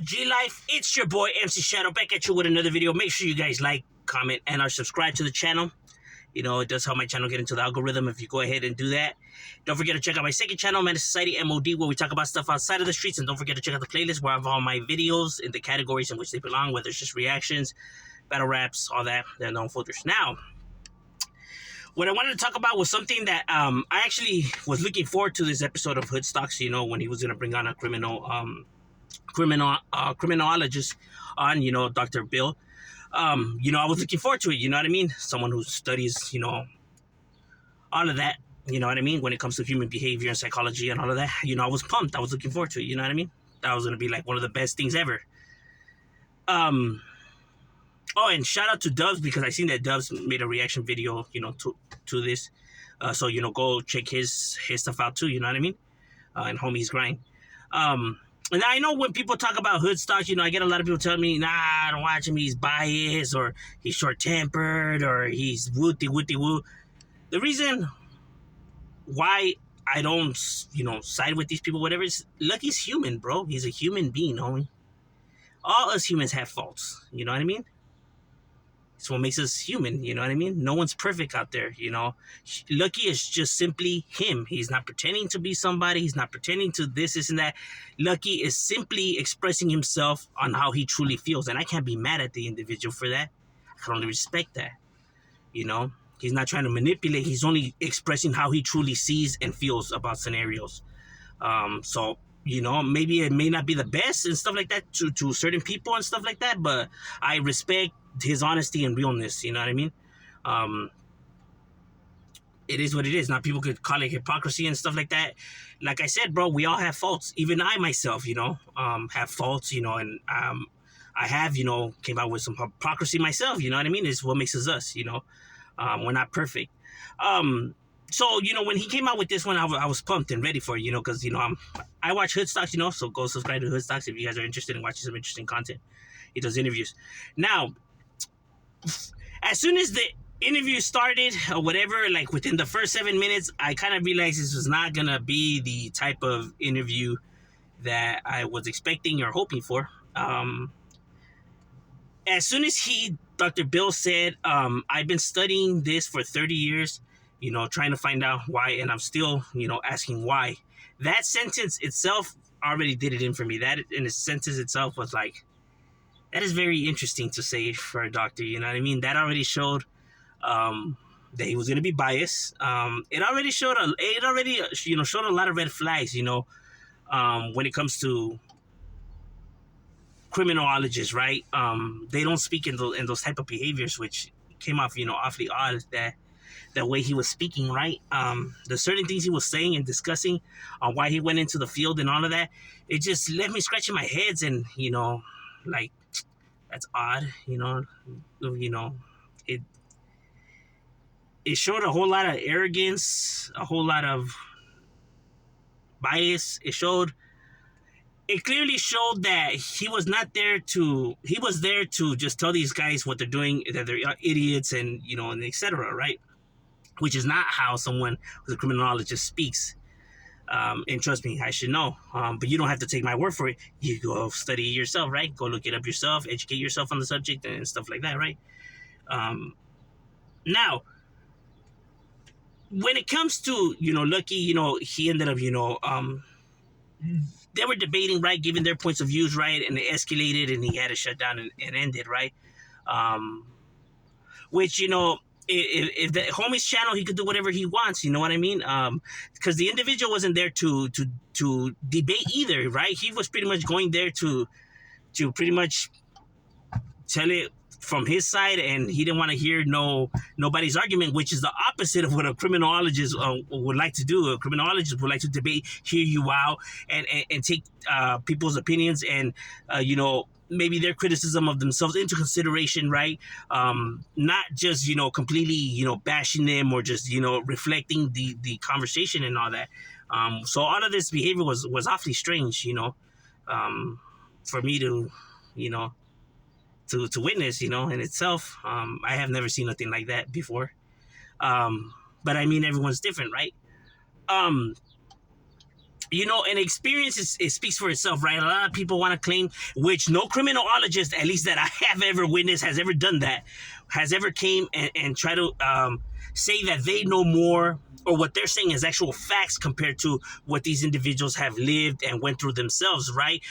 G Life, it's your boy MC Shadow back at you with another video. Make sure you guys like, comment, and are subscribed to the channel. You know, it does help my channel get into the algorithm if you go ahead and do that. Don't forget to check out my second channel, Menace Society M.O.D, where we talk about stuff outside of the streets. And don't forget to check out the playlist where I have all my videos in the categories in which they belong, whether it's just reactions, battle raps, all that. They're known folders. Now, what I wanted to talk about was something that I actually was looking forward to this episode of Hood Stocks, you know, when he was going to bring on a criminologist on, you know, Dr. Bill. You know, I was looking forward to it, you know what I mean? Someone who studies, you know, all of that, you know what I mean? When it comes to human behavior and psychology and all of that, you know, I was pumped. I was looking forward to it, you know what I mean? That was going to be like one of the best things ever. Oh, and shout out to Dubs, because I seen that Dubs made a reaction video, you know, to this. So, you know, go check his stuff out too, you know what I mean? And Homie's Grind. And I know when people talk about Hood Stocks, you know, I get a lot of people telling me, nah, I don't watch him, he's biased, or he's short-tempered, or he's woo. The reason why I don't, you know, side with these people, whatever, is Lucky's human, bro. He's a human being, homie. All us humans have faults, you know what I mean? It's what makes us human, you know what I mean? No one's perfect out there, you know? Lucky is just simply him. He's not pretending to be somebody. He's not pretending to this, and that. Lucky is simply expressing himself on how he truly feels, and I can't be mad at the individual for that. I can only respect that, you know? He's not trying to manipulate. He's only expressing how he truly sees and feels about scenarios. So, you know, maybe it may not be the best and stuff like that to certain people and stuff like that, but I respect his honesty and realness, you know what I mean? It is what it is. Now, people could call it hypocrisy and stuff like that. Like I said, bro, we all have faults. Even I myself, you know, have faults, you know, and I have, you know, came out with some hypocrisy myself, you know what I mean? It's what makes us, you know. We're not perfect. So, you know, when he came out with this one, I was pumped and ready for it, you know, because, you know, I watch Hood Stocks, you know, so go subscribe to Hood Stocks if you guys are interested in watching some interesting content. He does interviews. Now, as soon as the interview started or whatever, like within the first 7 minutes, I kind of realized this was not going to be the type of interview that I was expecting or hoping for. As soon as Dr. Bill said, I've been studying this for 30 years, you know, trying to find out why, and I'm still, you know, asking why. That sentence itself already did it in for me. That in the sentence itself was like, that is very interesting to say for a doctor, you know what I mean? That already showed that he was going to be biased. It already showed you know, showed a lot of red flags, you know, when it comes to criminologists, right? They don't speak in those type of behaviors, which came off, you know, awfully odd, that the way he was speaking, right? The certain things he was saying and discussing on why he went into the field and all of that, it just left me scratching my heads, and, you know, like, that's odd, you know, it showed a whole lot of arrogance, a whole lot of bias. It clearly showed that he was there to just tell these guys what they're doing, that they're idiots, and, you know, and etc., right? Which is not how someone who's a criminologist speaks. And trust me, I should know. But you don't have to take my word for it. You go study it yourself, right? Go look it up yourself, educate yourself on the subject and stuff like that, right? Now, when it comes to, you know, Lucky, you know, he ended up, you know, they were debating, right, giving their points of views, right, and it escalated, and he had to shut down and end it, right? Which, you know, if the homie's channel, he could do whatever he wants, you know what I mean? Because the individual wasn't there to debate either, right? He was pretty much going there to pretty much tell it from his side, and he didn't want to hear nobody's argument, which is the opposite of what a criminologist would like to do. A criminologist would like to debate, hear you out, and take people's opinions and, you know, maybe their criticism of themselves into consideration, right? Not just, you know, completely, you know, bashing them, or just, you know, reflecting the conversation and all that. So all of this behavior was awfully strange, you know, for me to, you know, to witness, you know, in itself. I have never seen nothing like that before. But I mean, everyone's different, right? And experience it speaks for itself, right? A lot of people want to claim, which no criminologist, at least that I have ever witnessed, has ever done that, has ever came and try to say that they know more, or what they're saying is actual facts compared to what these individuals have lived and went through themselves, right?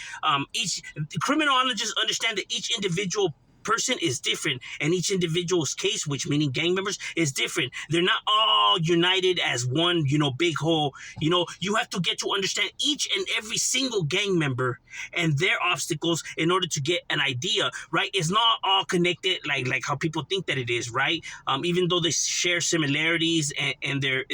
Each criminologists understand that each individual person is different, and each individual's case, which meaning gang members, is different. They're not all united as one, big whole. You have to get to understand each and every single gang member and their obstacles in order to get an idea, right? It's not all connected like how people think that it is, right? Even though they share similarities and their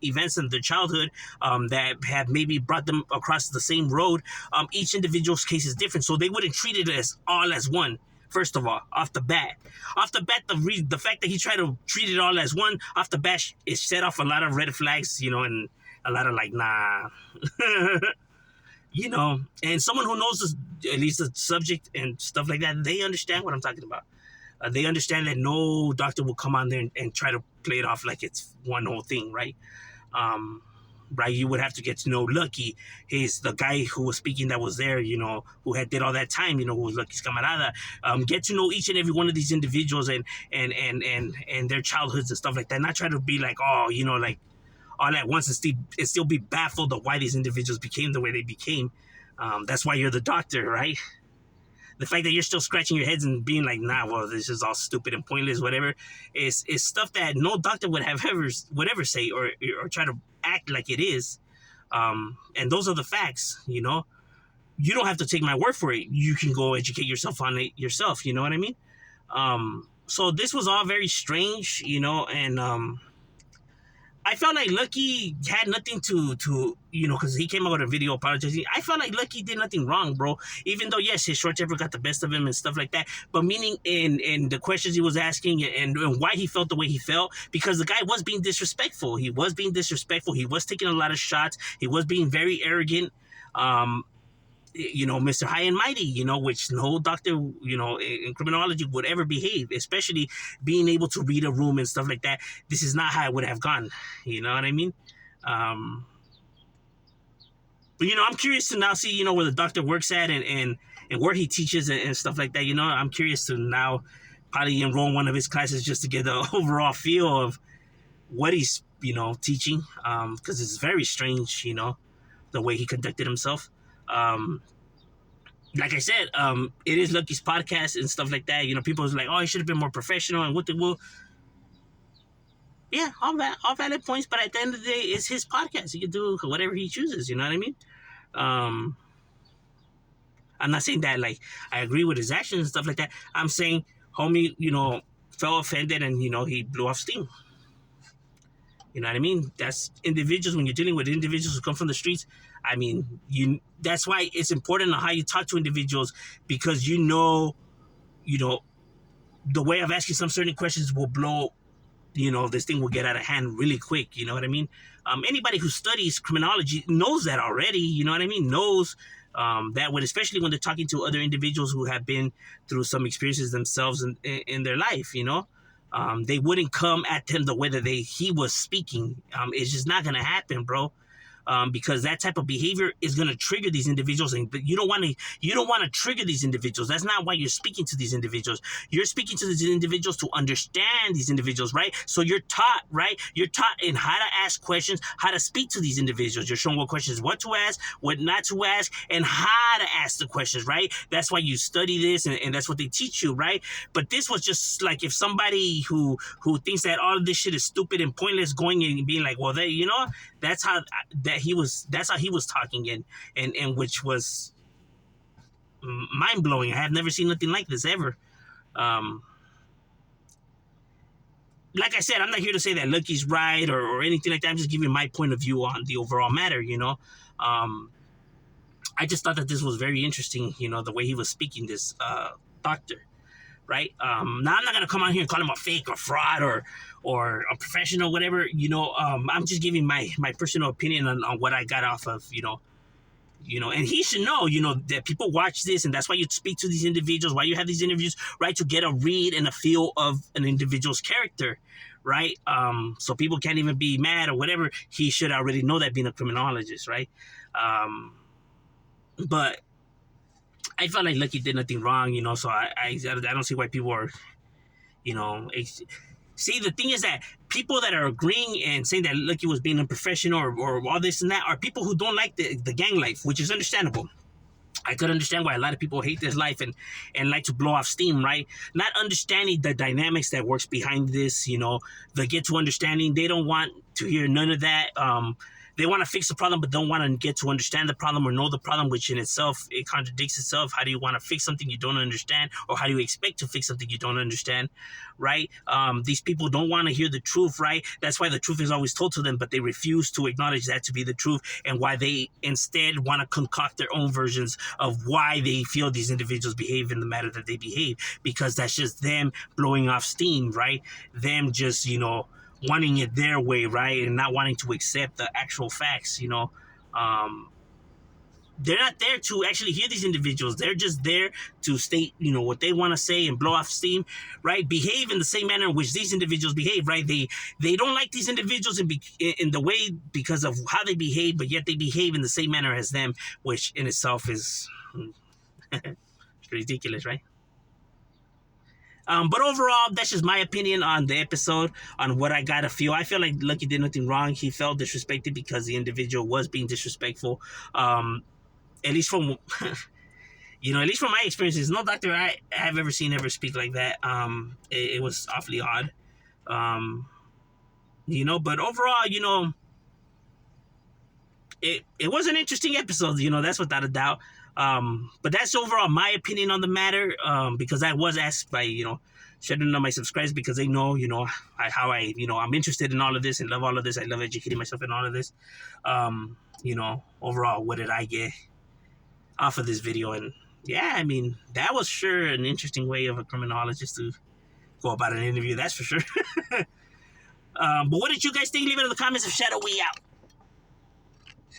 events in their childhood that have maybe brought them across the same road, each individual's case is different, so they wouldn't treat it as all as one. First of all, off the bat, the fact that he tried to treat it all as one off the bat, it set off a lot of red flags, and a lot of like, nah, and someone who knows at least the subject and stuff like that, they understand what I'm talking about. They understand that no doctor will come on there and try to play it off like it's one whole thing, right? Right, you would have to get to know Lucky. He's the guy who was speaking that was there, who had did all that time, who was Lucky's camarada. Get to know each and every one of these individuals and their childhoods and stuff like that. Not try to be like, like all at once and still be baffled of why these individuals became the way they became. That's why you're the doctor, right? The fact that you're still scratching your heads and being like, nah, well, this is all stupid and pointless, whatever, is stuff that no doctor would ever say or try to act like it is. And those are the facts, You don't have to take my word for it. You can go educate yourself on it yourself, you know what I mean? So this was all very strange, and I felt like Lucky had nothing to because he came out with a video apologizing. I felt like Lucky did nothing wrong, bro. Even though, yes, his short temper got the best of him and stuff like that. But meaning in the questions he was asking and why he felt the way he felt, because the guy was being disrespectful. He was being disrespectful. He was taking a lot of shots. He was being very arrogant. Mr. High and Mighty, which no doctor, in criminology would ever behave, especially being able to read a room and stuff like that. This is not how it would have gone. You know what I mean? But, I'm curious to now see, where the doctor works at and where he teaches and stuff like that. I'm curious to now probably enroll in one of his classes just to get the overall feel of what he's, teaching. Because it's very strange, the way he conducted himself. Like I said, it is Lucky's podcast and stuff like that. People was like, oh, he should have been more professional and what the will. Yeah, all valid points, but at the end of the day, it's his podcast. He can do whatever he chooses, you know what I mean? I'm not saying that like I agree with his actions and stuff like that. I'm saying homie, felt offended and he blew off steam. You know what I mean? That's individuals. When you're dealing with individuals who come from the streets, I mean, that's why it's important on how you talk to individuals, because the way of asking some certain questions will blow, this thing will get out of hand really quick. You know what I mean? Anybody who studies criminology knows that already. You know what I mean? Knows that especially when they're talking to other individuals who have been through some experiences themselves in their life, they wouldn't come at him the way that he was speaking. It's just not gonna happen, bro. Because that type of behavior is going to trigger these individuals, and you don't want to trigger these individuals. That's not why you're speaking to these individuals. You're speaking to these individuals to understand these individuals, right? So you're taught, right? You're taught in how to ask questions, how to speak to these individuals. You're shown what questions, what to ask, what not to ask, and how to ask the questions, right? That's why you study this, and that's what they teach you, right? But this was just like if somebody who thinks that all of this shit is stupid and pointless going and being like, well, that's how he was talking, and which was mind blowing. I have never seen nothing like this ever. Like I said, I'm not here to say that Lucky's right or anything like that. I'm just giving my point of view on the overall matter. I just thought that this was very interesting. The way he was speaking, this doctor. Right? Now I'm not gonna come on here and call him a fake or fraud or a professional, whatever. I'm just giving my personal opinion on what I got off of, and he should know, that people watch this, and that's why you speak to these individuals, why you have these interviews, right? To get a read and a feel of an individual's character, right? So people can't even be mad or whatever. He should already know that, being a criminologist, right? Um, but I felt like Lucky did nothing wrong, so I don't see why people are, see, the thing is that people that are agreeing and saying that Lucky was being unprofessional or all this and that are people who don't like the gang life, which is understandable. I could understand why a lot of people hate this life and like to blow off steam, right? Not understanding the dynamics that works behind this, the get to understanding. They don't want to hear none of that. They want to fix the problem, but don't want to get to understand the problem or know the problem, which in itself, it contradicts itself. How do you want to fix something you don't understand? Or how do you expect to fix something you don't understand, right? These people don't want to hear the truth, right? That's why the truth is always told to them, but they refuse to acknowledge that to be the truth, and why they instead want to concoct their own versions of why they feel these individuals behave in the manner that they behave, because that's just them blowing off steam, right? Them just, wanting it their way, right? And not wanting to accept the actual facts, they're not there to actually hear these individuals. They're just there to state, what they want to say and blow off steam, right? Behave in the same manner in which these individuals behave, right? They don't like these individuals in the way because of how they behave, but yet they behave in the same manner as them, which in itself is ridiculous, right? But overall, that's just my opinion on the episode, on what I gotta feel. I feel like Lucky did nothing wrong. He felt disrespected because the individual was being disrespectful. At least from at least from my experiences, no doctor I have ever seen ever speak like that. It was awfully odd. But overall, it was an interesting episode, that's without a doubt. But that's overall my opinion on the matter, because I was asked by, shouldn't know my subscribers, because they know, how I'm interested in all of this and love all of this. I love educating myself in all of this. Overall, what did I get off of this video? And yeah, I mean, that was sure an interesting way of a criminologist to go about an interview, that's for sure. But what did you guys think? Leave it in the comments. If Shadow, we out.